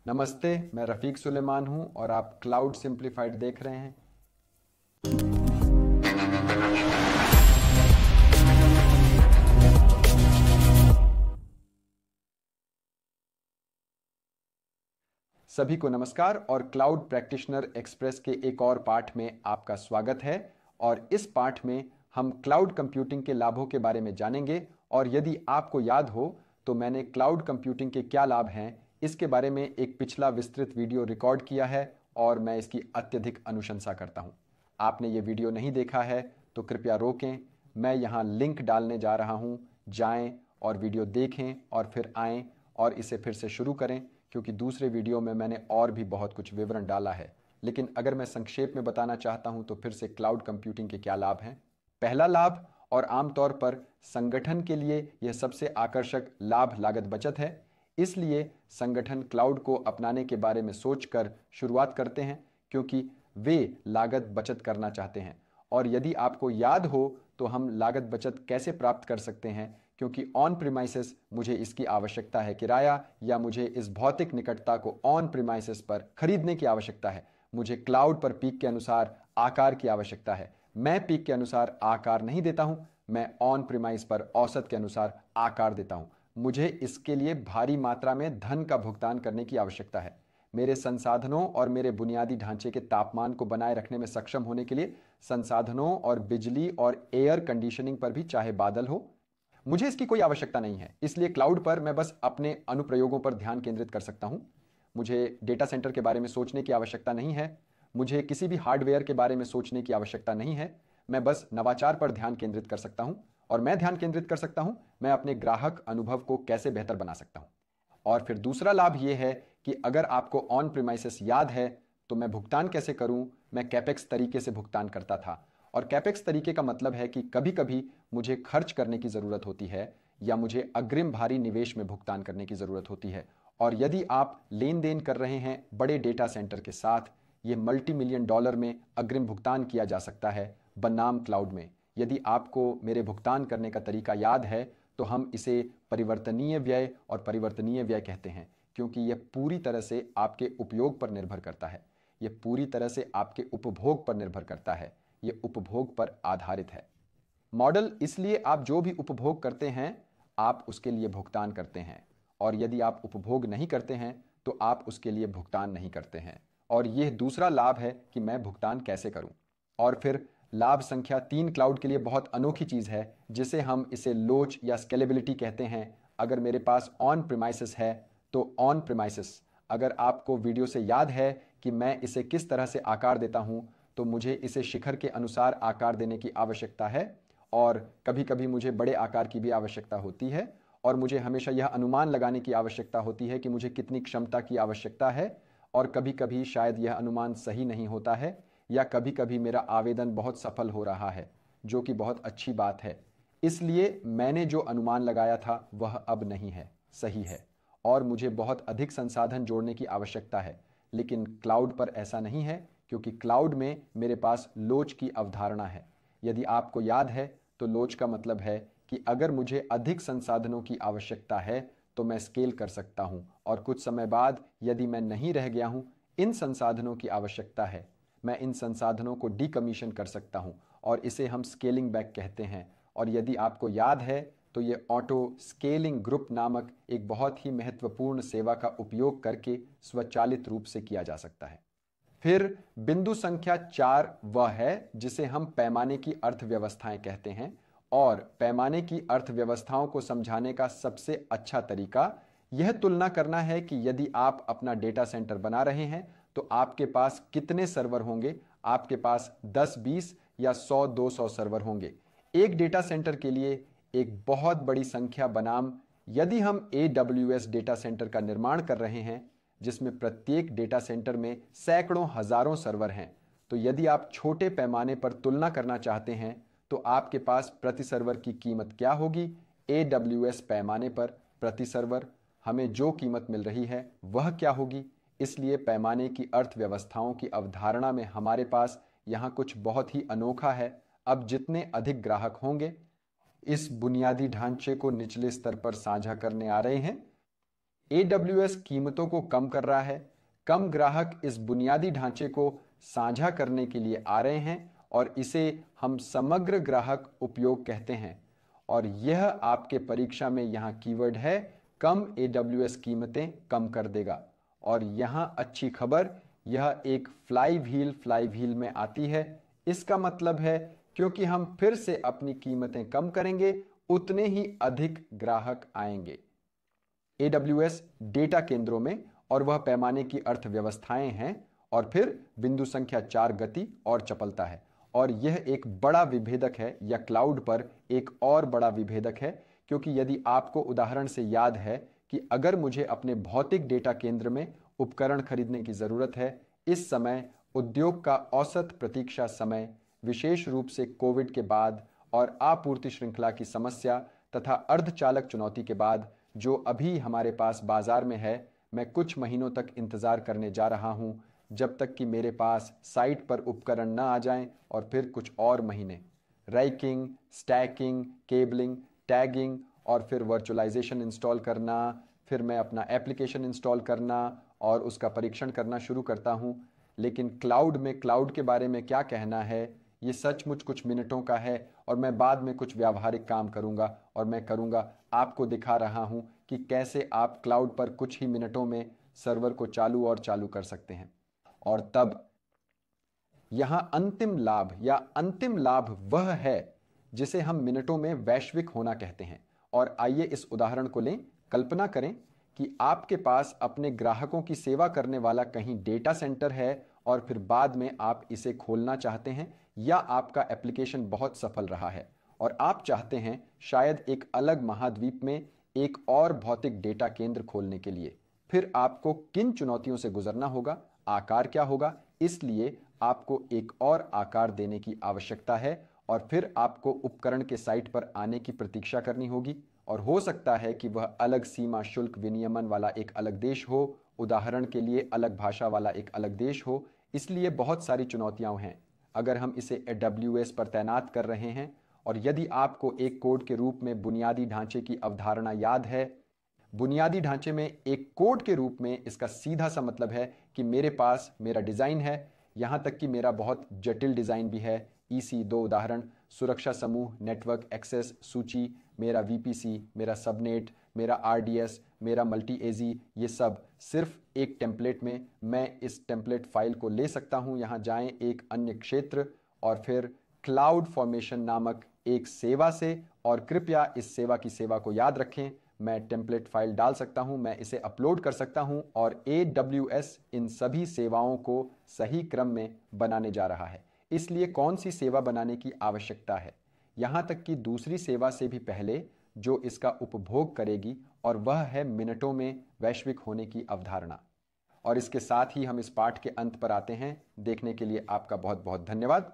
नमस्ते, मैं रफ़ीक सुलेमान हूं और आप क्लाउड सिंप्लीफाइड देख रहे हैं। सभी को नमस्कार और क्लाउड प्रैक्टिशनर एक्सप्रेस के एक और पाठ में आपका स्वागत है। और इस पाठ में हम क्लाउड कंप्यूटिंग के लाभों के बारे में जानेंगे। और यदि आपको याद हो तो मैंने क्लाउड कंप्यूटिंग के क्या लाभ हैं इसके बारे में एक पिछला विस्तृत वीडियो रिकॉर्ड किया है और मैं इसकी अत्यधिक अनुशंसा करता हूं। आपने ये वीडियो नहीं देखा है तो कृपया रोकें, मैं यहाँ लिंक डालने जा रहा हूँ। जाएं और वीडियो देखें और फिर आएं और इसे फिर से शुरू करें, क्योंकि दूसरे वीडियो में मैंने और भी बहुत कुछ विवरण डाला है। लेकिन अगर मैं संक्षेप में बताना चाहता हूं तो फिर से क्लाउड कंप्यूटिंग के क्या लाभ हैं। पहला लाभ, और आमतौर पर संगठन के लिए यह सबसे आकर्षक लाभ, लागत बचत है। इसलिए संगठन क्लाउड को अपनाने के बारे में सोचकर शुरुआत करते हैं, क्योंकि वे लागत बचत करना चाहते हैं। और यदि आपको याद हो तो हम लागत बचत कैसे प्राप्त कर सकते हैं, क्योंकि ऑन प्रीमाइसेस मुझे इसकी आवश्यकता है किराया, या मुझे इस भौतिक निकटता को ऑन प्रीमाइसेस पर खरीदने की आवश्यकता है। मुझे क्लाउड पर पीक के अनुसार आकार की आवश्यकता है। मैं पीक के अनुसार आकार नहीं देता हूं, मैं ऑन प्रीमाइस पर औसत के अनुसार आकार देता हूं। मुझे इसके लिए भारी मात्रा में धन का भुगतान करने की आवश्यकता है। मेरे संसाधनों और मेरे बुनियादी ढांचे के तापमान को बनाए रखने में सक्षम होने के लिए संसाधनों और बिजली और एयर कंडीशनिंग पर भी, चाहे बादल हो, मुझे इसकी कोई आवश्यकता नहीं है। इसलिए क्लाउड पर मैं बस अपने अनुप्रयोगों पर ध्यान केंद्रित कर सकता हूं। मुझे डेटा सेंटर के बारे में सोचने की आवश्यकता नहीं है। मुझे किसी भी हार्डवेयर के बारे में सोचने की आवश्यकता नहीं है। मैं बस नवाचार पर ध्यान केंद्रित कर सकता हूं। और मैं ध्यान केंद्रित कर सकता हूं मैं अपने ग्राहक अनुभव को कैसे बेहतर बना सकता हूं। और फिर दूसरा लाभ यह है कि अगर आपको ऑन प्रीमाइसेस याद है तो मैं भुगतान कैसे करूं। मैं कैपेक्स तरीके से भुगतान करता था। और कैपेक्स तरीके का मतलब है कि कभी कभी मुझे खर्च करने की ज़रूरत होती है, या मुझे अग्रिम भारी निवेश में भुगतान करने की ज़रूरत होती है। और यदि आप लेन देन कर रहे हैं बड़े डेटा सेंटर के साथ, ये मल्टी मिलियन डॉलर में अग्रिम भुगतान किया जा सकता है बनाम क्लाउड में। यदि आपको मेरे भुगतान करने का तरीका याद है तो हम इसे परिवर्तनीय व्यय और परिवर्तनीय व्यय कहते हैं, क्योंकि यह पूरी तरह से आपके उपयोग पर निर्भर करता है। यह पूरी तरह से आपके उपभोग पर निर्भर करता है। यह उपभोग पर आधारित है। मॉडल इसलिए आप जो भी उपभोग करते हैं आप उसके लिए भुगतान करते हैं, और यदि आप उपभोग नहीं करते हैं तो आप उसके लिए भुगतान नहीं करते हैं। और यह दूसरा लाभ है कि मैं भुगतान कैसे करूं। और फिर लाभ संख्या 3 क्लाउड के लिए बहुत अनोखी चीज़ है, जिसे हम इसे लोच या स्केलेबिलिटी कहते हैं। अगर मेरे पास ऑन प्रीमाइसेस है तो ऑन प्रीमाइसेस, अगर आपको वीडियो से याद है कि मैं इसे किस तरह से आकार देता हूं, तो मुझे इसे शिखर के अनुसार आकार देने की आवश्यकता है। और कभी कभी मुझे बड़े आकार की भी आवश्यकता होती है। और मुझे हमेशा यह अनुमान लगाने की आवश्यकता होती है कि मुझे कितनी क्षमता की आवश्यकता है। और कभी कभी शायद यह अनुमान सही नहीं होता है, या कभी कभी मेरा आवेदन बहुत सफल हो रहा है, जो कि बहुत अच्छी बात है। इसलिए मैंने जो अनुमान लगाया था वह अब नहीं है, सही है, और मुझे बहुत अधिक संसाधन जोड़ने की आवश्यकता है। लेकिन क्लाउड पर ऐसा नहीं है, क्योंकि क्लाउड में मेरे पास लोच की अवधारणा है। यदि आपको याद है तो लोच का मतलब है कि अगर मुझे अधिक संसाधनों की आवश्यकता है तो मैं स्केल कर सकता हूं, और कुछ समय बाद यदि मैं नहीं रह गया हूं, इन संसाधनों की आवश्यकता है, मैं इन संसाधनों को डीकमीशन कर सकता हूं, और इसे हम स्केलिंग बैक कहते हैं। और यदि आपको याद है तो ये ऑटो स्केलिंग ग्रुप नामक एक बहुत ही महत्वपूर्ण सेवा का उपयोग करके स्वचालित रूप से किया जा सकता है। फिर बिंदु संख्या 4 वह है जिसे हम पैमाने की अर्थव्यवस्थाएं कहते हैं। और पैमाने की अर्थव्यवस्थाओं को समझाने का सबसे अच्छा तरीका यह तुलना करना है कि यदि आप अपना डेटा सेंटर बना रहे हैं तो आपके पास कितने सर्वर होंगे। आपके पास 10, 20 या 100, 200 सर्वर होंगे एक डेटा सेंटर के लिए, एक बहुत बड़ी संख्या बनाम यदि हम AWS डेटा सेंटर का निर्माण कर रहे हैं जिसमें प्रत्येक डेटा सेंटर में सैकड़ों हजारों सर्वर हैं। तो यदि आप छोटे पैमाने पर तुलना करना चाहते हैं तो आपके पास प्रति सर्वर की कीमत क्या होगी। AWS पैमाने पर प्रति सर्वर हमें जो कीमत मिल रही है वह क्या होगी। इसलिए पैमाने की अर्थव्यवस्थाओं की अवधारणा में हमारे पास यहाँ कुछ बहुत ही अनोखा है। अब जितने अधिक ग्राहक होंगे इस बुनियादी ढांचे को निचले स्तर पर साझा करने आ रहे हैं, AWS कीमतों को कम कर रहा है। कम ग्राहक इस बुनियादी ढांचे को साझा करने के लिए आ रहे हैं और इसे हम समग्र ग्राहक उपयोग कहते हैं। और यह आपके परीक्षा में यहाँ कीवर्ड है, कम AWS कीमतें कम कर देगा। और यहाँ अच्छी खबर, यह एक फ्लाई व्हील में आती है। इसका मतलब है क्योंकि हम फिर से अपनी कीमतें कम करेंगे, उतने ही अधिक ग्राहक आएंगे। AWS डेटा केंद्रों में और वह पैमाने की अर्थव्यवस्थाएं हैं। और फिर बिंदु संख्या 4 गति और चपलता है। और यह एक बड़ा विभेदक है, या क्लाउड पर एक और बड़ा विभेदक है, क्योंकि यदि आपको उदाहरण से याद है कि अगर मुझे अपने भौतिक डेटा केंद्र में उपकरण खरीदने की जरूरत है, इस समय उद्योग का औसत प्रतीक्षा समय, विशेष रूप से कोविड के बाद और आपूर्ति श्रृंखला की समस्या तथा अर्धचालक चुनौती के बाद जो अभी हमारे पास बाजार में है, मैं कुछ महीनों तक इंतजार करने जा रहा हूं, जब तक कि मेरे पास साइट पर उपकरण न आ जाएं, और फिर कुछ और महीने रैकिंग, स्टैकिंग, केबलिंग, टैगिंग और फिर वर्चुअलाइजेशन इंस्टॉल करना, फिर मैं अपना एप्लीकेशन इंस्टॉल करना और उसका परीक्षण करना शुरू करता हूं। लेकिन क्लाउड में क्लाउड के बारे में क्या कहना है, ये सचमुच कुछ मिनटों का है और मैं बाद में कुछ व्यावहारिक काम करूंगा और मैं करूंगा, आपको दिखा रहा हूं कि कैसे आप क्लाउड पर कुछ ही मिनटों में सर्वर को चालू और चालू कर सकते हैं। और तब यहां अंतिम लाभ वह है जिसे हम मिनटों में वैश्विक होना कहते हैं। और आइए इस उदाहरण को लें। कल्पना करें कि आपके पास अपने ग्राहकों की सेवा करने वाला कहीं डेटा सेंटर है और फिर बाद में आप इसे खोलना चाहते हैं, या आपका एप्लीकेशन बहुत सफल रहा है और आप चाहते हैं शायद एक अलग महाद्वीप में एक और भौतिक डेटा केंद्र खोलने के लिए। फिर आपको किन चुनौतियों से गुजरना होगा, आकार क्या होगा, इसलिए आपको एक और आकार देने की आवश्यकता है और फिर आपको उपकरण के साइट पर आने की प्रतीक्षा करनी होगी। और हो सकता है कि वह अलग सीमा शुल्क विनियमन वाला एक अलग देश हो, उदाहरण के लिए अलग भाषा वाला एक अलग देश हो। इसलिए बहुत सारी चुनौतियां हैं अगर हम इसे AWS पर तैनात कर रहे हैं। और यदि आपको एक कोड के रूप में बुनियादी ढांचे की अवधारणा याद है, बुनियादी ढांचे में एक कोड के रूप में इसका सीधा सा मतलब है कि मेरे पास मेरा डिजाइन है, यहां तक कि मेरा बहुत जटिल डिजाइन भी है। EC2 उदाहरण, सुरक्षा समूह, नेटवर्क एक्सेस सूची, मेरा VPC, मेरा सबनेट, मेरा RDS, मेरा मल्टी एजी, ये सब सिर्फ एक टेम्पलेट में। मैं इस टेम्पलेट फाइल को ले सकता हूं, यहां जाएं एक अन्य क्षेत्र और फिर क्लाउड फॉर्मेशन नामक एक सेवा से, और कृपया इस सेवा की सेवा को याद रखें, मैं टेम्पलेट फाइल डाल सकता हूं, मैं इसे अपलोड कर सकता हूं और AWS इन सभी सेवाओं को सही क्रम में बनाने जा रहा है। इसलिए कौन सी सेवा बनाने की आवश्यकता है, यहां तक कि दूसरी सेवा से भी पहले जो इसका उपभोग करेगी, और वह है मिनटों में वैश्विक होने की अवधारणा। और इसके साथ ही हम इस पाठ के अंत पर आते हैं। देखने के लिए आपका बहुत बहुत धन्यवाद।